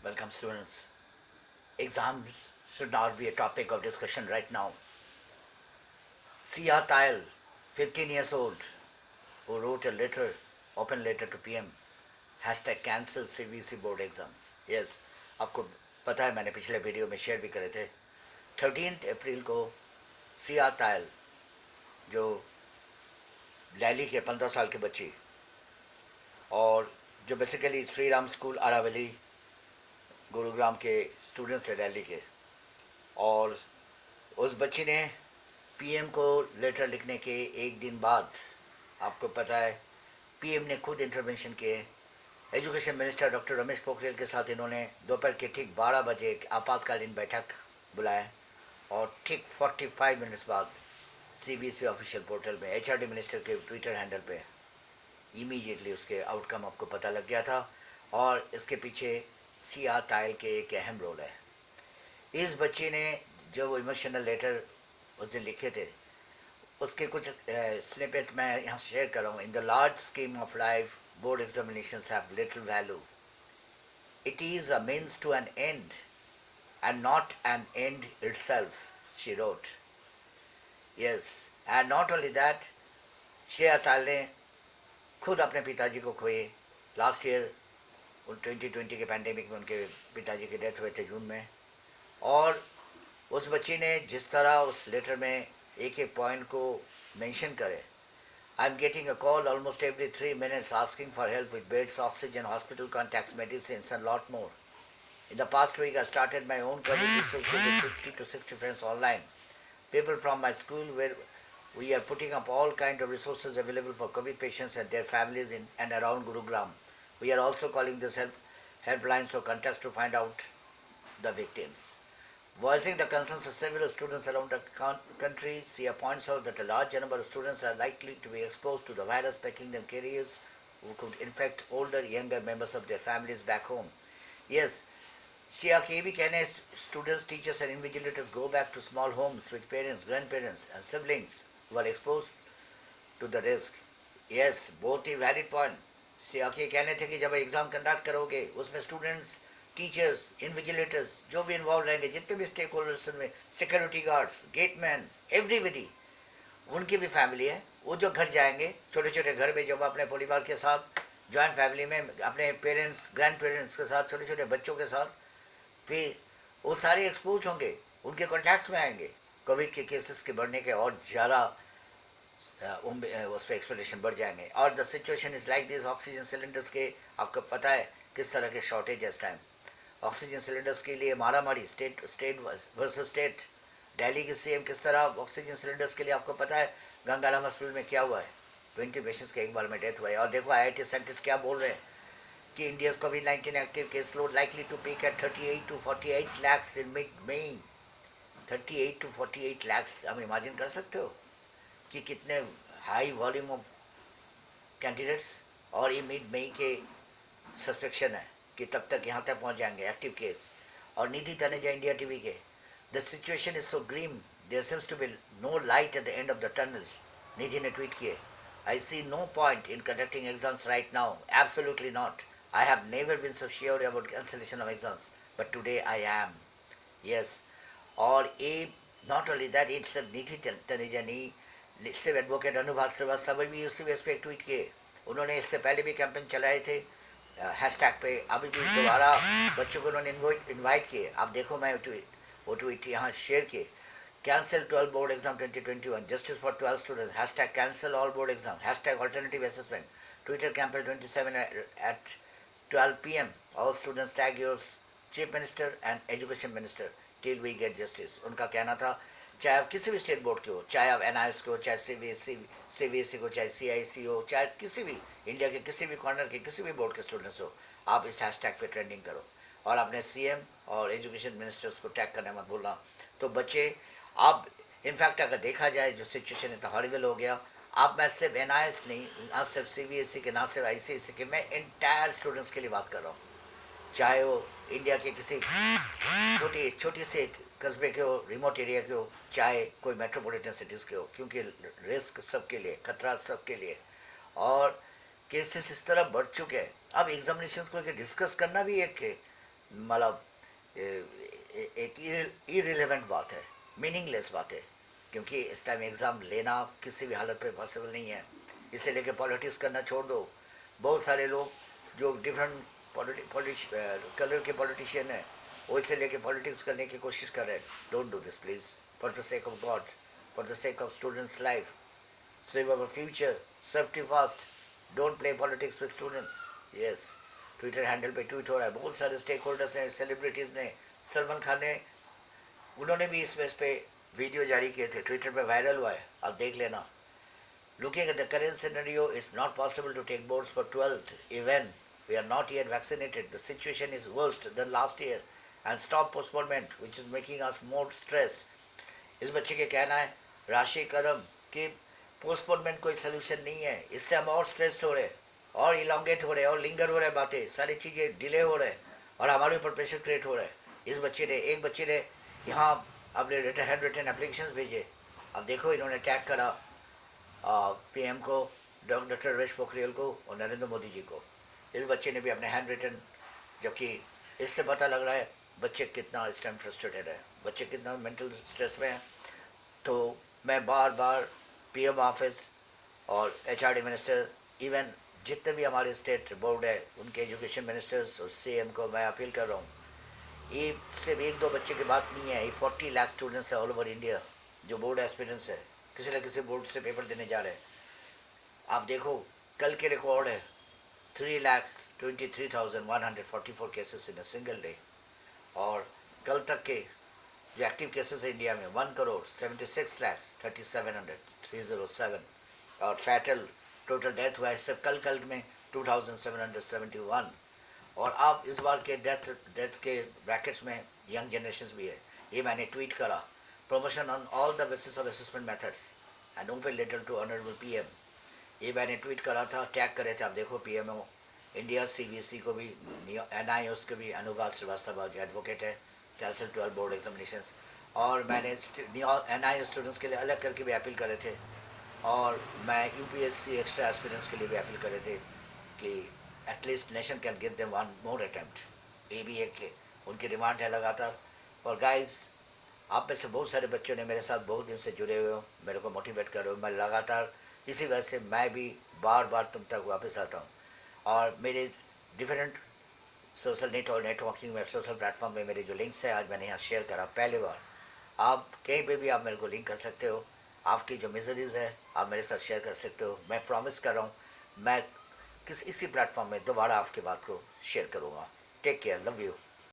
Welcome, students. Exams should not be a topic of discussion right now. C.R. Tile, 15 years old, who wrote a letter, open letter to PM, hashtag cancel CBC board exams. Yes, आपको पता है मैंने पिछले video में share भी करे थे. 13 अप्रैल को C.R. टायल, जो दिल्ली के 15 साल के बच्ची और जो बेसिकली श्री राम स्कूल अरावली गुरुग्राम के स्टूडेंट्स थे दिल्ली के, और उस बच्ची ने पीएम को लेटर लिखने के एक दिन बाद, आपको पता है, पीएम ने खुद इंटरवेंशन किए. Education minister doctor Ramesh Pokhriyal के साथ इन्होंने दोपहर के ठीक 12 बजे एक आपातकालीन बैठक बुलाया और ठीक 45 मिनट्स बाद सीबीएसई ऑफिशियल पोर्टल में एचआरडी मिनिस्टर के ट्विटर हैंडल पे इमीडिएटली उसके आउटकम आपको पता लग गया था. और इसके पीछे C.R. टायल के एक अहम रोल है. इस बच्ची ने जो वो इमोशनल लेटर उस दिन लिखे थे, उसके कुछ स्निपेट मैं यहाँ शेयर कर रहा हूँ. In the large scheme of life, board examinations have little value. It is a means to an end and not an end itself, she wrote. Yes, and not only that, Shreya टाल ने खुद अपने पिताजी को खोए. लास्ट ईयर 2020 के pandemic में उनके पिताजी की डेथ हुए थे जून में. और उस बच्ची ने जिस तरह उस लेटर में एक एक पॉइंट को मेंशन करे, I am getting a call almost every 3 minutes asking for help with beds, oxygen, hospital contacts, medicines and lot more. In the past week, I started my own COVID research with 50 to 60 friends online. People from my school, where we are putting up all kinds of resources available for COVID patients and their families in and around Gurugram. We are also calling this helpline for contacts to find out the victims. Voicing the concerns of several students around the country, Sia points out that a large number of students are likely to be exposed to the virus, making them carriers who could infect older, younger members of their families back home. Yes, Shia के भी कहने, students, teachers and invigilators go back to small homes with parents, grandparents and siblings who are exposed to the risk. Yes, बहुत ही valid point. Shia के कहने थे कि जब exam conduct करोगे उसमें स्टूडेंट्स, टीचर्स, इन्विजिलेटर्स जो भी इन्वॉल्व रहेंगे, जितने भी स्टेक होल्डर्स में, सिक्योरिटी गार्ड्स, गेटमैन, एवरीबडी, उनकी भी फैमिली है. वो जो घर जाएंगे, छोटे छोटे घर में, जब अपने परिवार के साथ, जॉइंट फैमिली में, अपने पेरेंट्स, ग्रैंड पेरेंट्स के साथ, छोटे छोटे बच्चों के साथ, फिर वो सारे एक्सपोज होंगे, उनके कॉन्टैक्ट्स में आएंगे. कोविड के केसेस के बढ़ने के और ज़्यादा उस पर एक्सपेक्टेशन बढ़ जाएंगे. और the situation is like this. Oxygen cylinders के आपको पता है किस तरह के शॉर्टेज है इस टाइम. ऑक्सीजन सिलेंडर्स के लिए मारामारी, स्टेट वर्सेस स्टेट. दिल्ली के सीएम किस तरह ऑक्सीजन सिलेंडर्स के लिए, आपको पता है गंगाराम हॉस्पिटल में क्या हुआ है, 20 पेशेंट्स के एक बार में डेथ हुआ है. और देखो IIT साइंटिस्ट क्या बोल रहे हैं कि India's COVID-19 active case load likely to peak at 38 to 48 lakhs in mid-May. 38 to 48 lakhs. आप इमेजिन कर सकते हो कि कितने हाई वॉल्यूम ऑफ कैंडिडेट्स, और ये मिड मई के सस्पेक्शन है कि तब तक यहाँ तक पहुँच जाएंगे एक्टिव केस. और निधि तनेजा इंडिया टीवी के, the situation is so grim, there seems to be no light at the end of the tunnel. Nidhi ने ट्वीट किए, I see no point in conducting exams right now. Absolutely not. I have never been so sure about cancellation of exams, but today I am. Yes. और ये not only that, it's a निधि तनेजा ने सिर्फ advocate अनुभव श्रीवास्तव भी उसी base पे tweet किए. उन्होंने इससे पहले भी कैंपेन चलाए थे हैशटैग पे. अभी भी दोबारा बच्चों को उन्होंने इन्वाइट किए. आप देखो, मैं वो ट्वीट यहाँ शेयर किए. Cancel 12 board exam 2021. Justice for 12 students. Hashtag cancel all board exam. Hashtag alternative assessment. Twitter campaign 27 at 12 p.m. All students tag your chief minister and education minister till we get justice. उनका कहना था, चाहे आप किसी भी state board के हो, चाहे आप NIS के हो, चाहे CBSE को, चाहे CIC हो, चाहे किसी भी इंडिया के किसी भी कॉर्नर के किसी भी बोर्ड के स्टूडेंट्स हो, आप इस हैशटैग पे ट्रेंडिंग करो और अपने CM और एजुकेशन मिनिस्टर्स को टैग करने मत भूलना. तो बच्चे, आप इनफैक्ट अगर देखा जाए जो सिचुएशन इतना हॉरिबल हो गया, आप, मैं सिर्फ NIS नहीं, ना सिर्फ CBSE के, ना सिर्फ ICSE के, मैं इंटायर स्टूडेंट्स के लिए बात कर रहा हूँ. चाहे वो इंडिया के किसी छोटी से कस्बे के हो, रिमोट एरिया के हो, चाहे कोई मेट्रोपॉलिटन सिटीज़ के हो, क्योंकि रिस्क सबके लिए, खतरा सबके लिए. और केसेस इस तरह बढ़ चुके हैं. अब एग्जामिनेशन को लेकर डिस्कस करना भी एक मतलब एक इरिलेवेंट बात है, मीनिंगलेस बात है, क्योंकि इस टाइम एग्ज़ाम लेना किसी भी हालत पे पॉसिबल नहीं है। इसे लेके पॉलिटिक्स करना छोड़ दो। बहुत सारे लोग जो डिफरेंट कलर के पॉलिटिशियन हैं, वो इसे लेके पॉलिटिक्स करने की कोशिश कर रहे हैं। Don't do this please, for the sake of God, for the sake of students life, save our future, safety first, don't play politics with students. Yes, Twitter handle पे ट्वीट हो रहा है, बहुत सारे स्टेक होल्डर्स ने, celebrities ने, सलमान खान ने, उन्होंने भी इस बेस पे वीडियो जारी किए थे, ट्विटर पे वायरल हुआ है, आप देख लेना। Looking at the current scenario, it's not possible to take boards for 12th even we are not yet vaccinated. The situation is worse than last year and stop postponement, which is making us more stressed. इस बच्चे के कहना है राशि कदम कि postponement कोई solution नहीं है, इससे हम और स्ट्रेस्ड हो रहे हैं और इलांगेट हो रहे हैं और लिंगर हो रहे हैं, बातें सारी चीज़ें डिले हो रहे हैं और हमारे ऊपर प्रेशर क्रिएट हो रहा है। इस बच्चे ने, एक बच्चे ने यहाँ अपने हैंड रिटन एप्लीकेशन भेजे, अब देखो इन्होंने टैग करा पीएम को, डॉक्टर रमेश पोखरियाल को और नरेंद्र मोदी जी को। इस बच्चे ने भी अपने हैंड रिटन, जबकि इससे पता लग रहा है बच्चे कितना इस टाइम फ्रस्ट्रेटेड है, बच्चे कितना मेंटल स्ट्रेस में है। तो मैं बार बार पीएम ऑफिस और एचआरडी मिनिस्टर, इवन जितने भी हमारे स्टेट बोर्ड है उनके एजुकेशन मिनिस्टर्स और सीएम को मैं अपील कर रहा हूँ, ये सिर्फ एक दो बच्चे की बात नहीं है, ये 40 लाख स्टूडेंट्स है ऑल ओवर इंडिया जो बोर्ड एस्पिरेंट्स है, किसी न किसी बोर्ड से पेपर देने जा रहे हैं। आप देखो कल के रिकॉर्ड है 3,23,144 cases in a single day, और कल तक के जो एक्टिव केसेस है इंडिया में 1,36,37,307, और फैटल टोटल डेथ हुआ है सिर्फ कल में 2,771। और आप इस बार के डेथ के ब्रैकेट्स में यंग जनरेशन भी है, ये मैंने ट्वीट करा। Promotion on all the basis of assessment methods and open letter to honourable PM, ये मैंने ट्वीट करा था, टैग करे थे, आप देखो पीएमओ इंडिया, सीबीएसई को भी, एनआईओस को भी, अनुराग श्रीवास्तव जो एडवोकेट है, कैंसल 12 बोर्ड एग्जामिनेशन। और मैंने एनआईओ स्टूडेंट्स के लिए अलग करके भी अपील करे थे, और मैं यूपीएससी एक्स्ट्रा एस्पिरेंट्स के लिए भी अपील करे थे कि at least nation can give them one more attempt. ये भी एक उनकी डिमांड है लगातार। और गाइस, आप में से बहुत सारे बच्चों ने मेरे साथ बहुत दिन से जुड़े हुए हो, मेरे को मोटिवेट कर रहे हो, मैं लगातार इसी वजह से मैं भी बार बार तुम तक वापस आता हूँ। और मेरे डिफरेंट सोशल नेटवर्किंग में, सोशल प्लेटफॉर्म में मेरे जो लिंक्स है आज मैंने यहाँ शेयर करा पहली बार। आप कहीं पे भी आप मेरे को लिंक कर सकते हो, आपकी जो मिजरीज़ है आप मेरे साथ शेयर कर सकते हो। मैं प्रॉमिस कर रहा हूँ मैं इसी प्लेटफॉर्म में दोबारा आपकी बात को शेयर करूँगा। Take care, love you.